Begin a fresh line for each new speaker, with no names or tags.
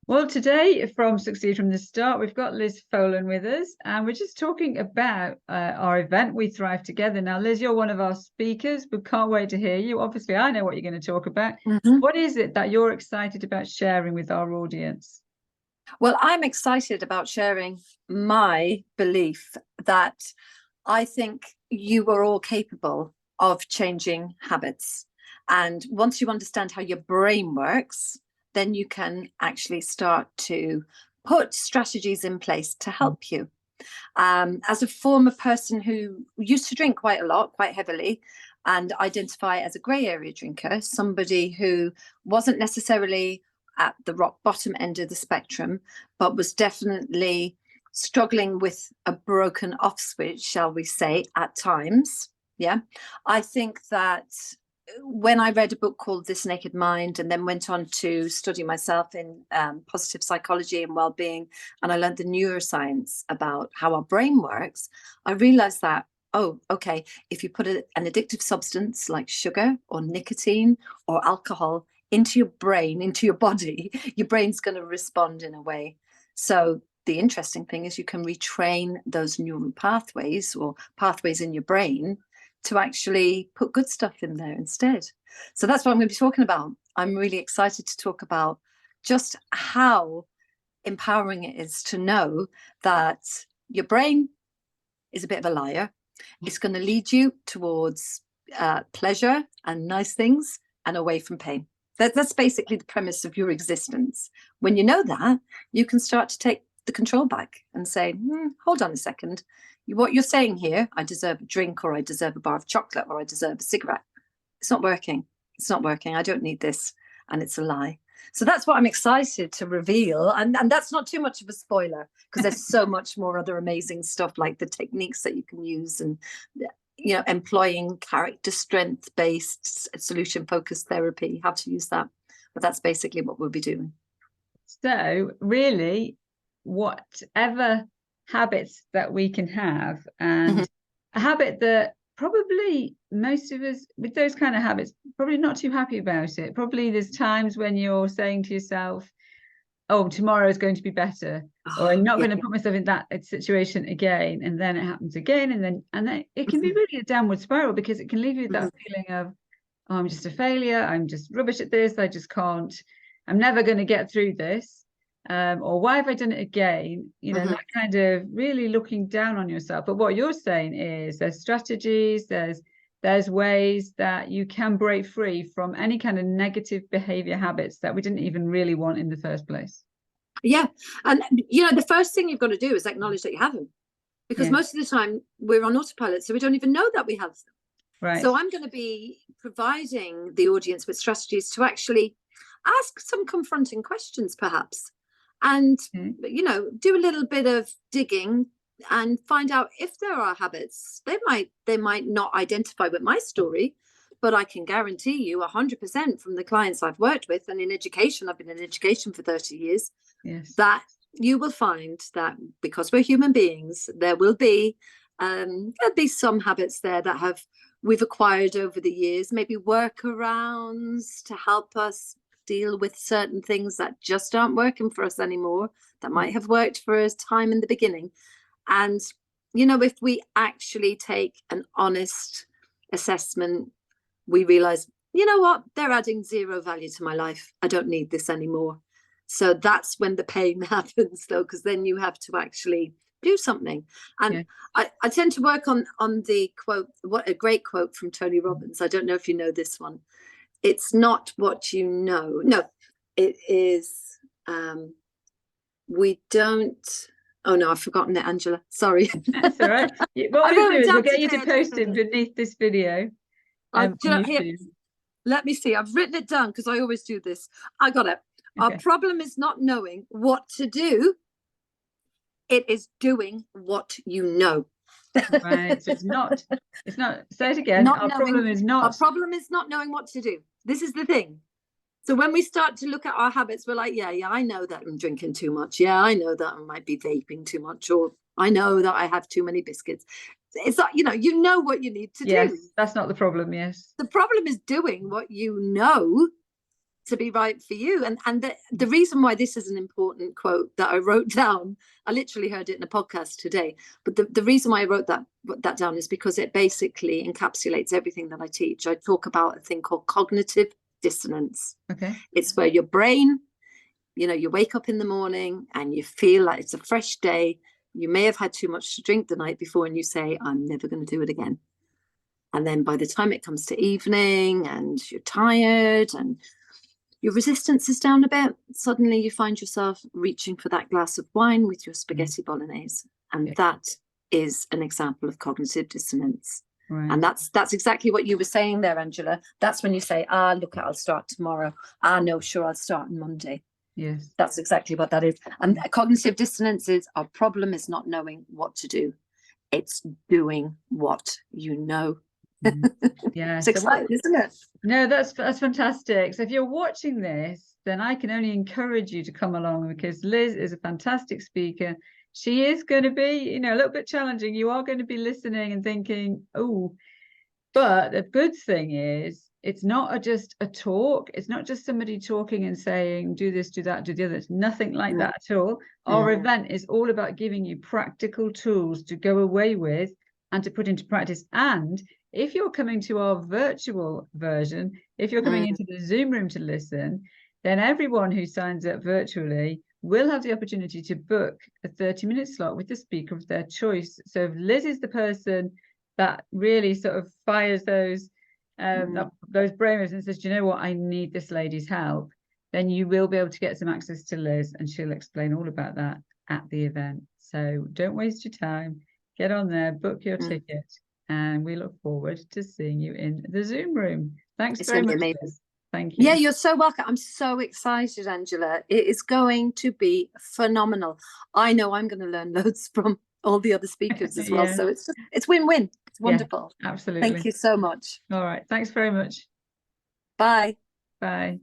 Well, today from Succeed from the Start, we've got Liz Folan with us, and we're just talking about our event, We Thrive Together. Now, Liz, you're one of our speakers. We can't wait to hear you. Obviously, I know what you're going to talk about. What is it that you're excited about sharing with our audience?
Well, I'm excited about sharing my belief that I think you are all capable of changing habits. And once you understand how your brain works, then you can actually start to put strategies in place to help you. As a former person who used to drink quite a lot, quite heavily, and identify as a grey area drinker, somebody who wasn't necessarily at the rock bottom end of the spectrum, but was definitely struggling with a broken off switch, shall we say, at times. Yeah. I think that when I read a book called This Naked Mind and then went on to study myself in positive psychology and well-being, and I learned the neuroscience about how our brain works, I realized that, oh, okay, if you put an addictive substance like sugar or nicotine or alcohol into your brain, into your body, your brain's going to respond in a way. So the interesting thing is you can retrain those neural pathways or pathways in your brain to actually put good stuff in there instead. So that's what I'm going to be talking about. I'm really excited to talk about just how empowering it is to know that your brain is a bit of a liar. It's going to lead you towards pleasure and nice things and away from pain. That's basically the premise of your existence. When you know that, you can start to take the control back and say, hold on a second. What you're saying here, I deserve a drink, or I deserve a bar of chocolate, or I deserve a cigarette. It's not working. It's not working. I don't need this. And it's a lie. So that's what I'm excited to reveal. And that's not too much of a spoiler, because there's so much more other amazing stuff, like the techniques that you can use and, you know, employing character strength based solution focused therapy, how to use that. But that's basically what we'll be doing.
So really, whatever habits that we can have, and a habit that probably most of us with those kind of habits probably not too happy about it. Probably there's times when you're saying to yourself, oh, tomorrow is going to be better, or I'm not going to put myself in that situation again, and then it happens again, and then it can be really a downward spiral, because it can leave you with that feeling of, oh, I'm just a failure, I'm just rubbish at this, I just can't, I'm never going to get through this. Or why have I done it again? You know, that kind of really looking down on yourself. But what you're saying is there's strategies, there's ways that you can break free from any kind of negative behavior habits that we didn't even really want in the first place.
Yeah. And, you know, the first thing you've got to do is acknowledge that you have them, because most of the time we're on autopilot, so we don't even know that we have them.
Right.
So I'm going to be providing the audience with strategies to actually ask some confronting questions, perhaps. And, you know, do a little bit of digging and find out if there are habits. They might not identify with my story, but I can guarantee you 100% from the clients I've worked with, and in education, I've been in education for 30 years, that you will find that because we're human beings, there'll be some habits there that we've acquired over the years, maybe workarounds to help us deal with certain things that just aren't working for us anymore, that might have worked for us time in the beginning. And, you know, if we actually take an honest assessment, we realize, you know what, they're adding zero value to my life. I don't need this anymore. So that's when the pain happens, though, because then you have to actually do something. And I tend to work on the quote, what a great quote from Tony Robbins. I don't know if you know this one. It's not what you know. No, it is, we don't, oh no, I've forgotten it, Angela. Sorry.
That's all right. What we'll do is we'll get you to post it beneath this video.
Here, let me see. I've written it down because I always do this. I got it. Okay. Our problem is not knowing what to do. It is doing what you know.
Right. So it's not, say it again. Our problem is not
knowing what to do. This is the thing. So when we start to look at our habits, we're like, yeah, I know that I'm drinking too much. Yeah, I know that I might be vaping too much, or I know that I have too many biscuits. It's like, you know what you need to do.
Yes, that's not the problem. Yes.
The problem is doing what you know to be right for you. And the reason why this is an important quote that I wrote down, I literally heard it in a podcast today, but the reason why I wrote that down is because it basically encapsulates everything that I teach. I talk about a thing called cognitive dissonance.
Okay.
It's where your brain, you wake up in the morning and you feel like it's a fresh day. You may have had too much to drink the night before and you say, I'm never going to do it again. And then by the time it comes to evening and you're tired and your resistance is down a bit, suddenly you find yourself reaching for that glass of wine with your spaghetti bolognese. And that is an example of cognitive dissonance.
Right.
And that's exactly what you were saying there, Angela. That's when you say, look, I'll start tomorrow. No, sure, I'll start on Monday.
Yes.
That's exactly what that is. And cognitive dissonance is, our problem is not knowing what to do. It's doing what you know.
Yeah.
It's exciting, isn't it?
No, that's fantastic. So if you're watching this, then I can only encourage you to come along, because Liz is a fantastic speaker. She is going to be, a little bit challenging. You are going to be listening and thinking, oh, but the good thing is, it's not just a talk. It's not just somebody talking and saying, do this, do that, do the other. It's nothing like that at all. Our event is all about giving you practical tools to go away with and to put into practice. And if you're coming to our virtual version, if you're coming into the Zoom room to listen, then everyone who signs up virtually will have the opportunity to book a 30-minute slot with the speaker of their choice. So if Liz is the person that really sort of fires those brainwaves and says, do you know what, I need this lady's help, then you will be able to get some access to Liz, and she'll explain all about that at the event. So don't waste your time. Get on there, book your ticket, and we look forward to seeing you in the Zoom room. Thanks very much, Liz. Thank you.
Yeah, you're so welcome. I'm so excited, Angela. It is going to be phenomenal. I know I'm going to learn loads from all the other speakers as well. So it's win-win. It's wonderful.
Yeah, absolutely.
Thank you so much.
All right. Thanks very much.
Bye.
Bye.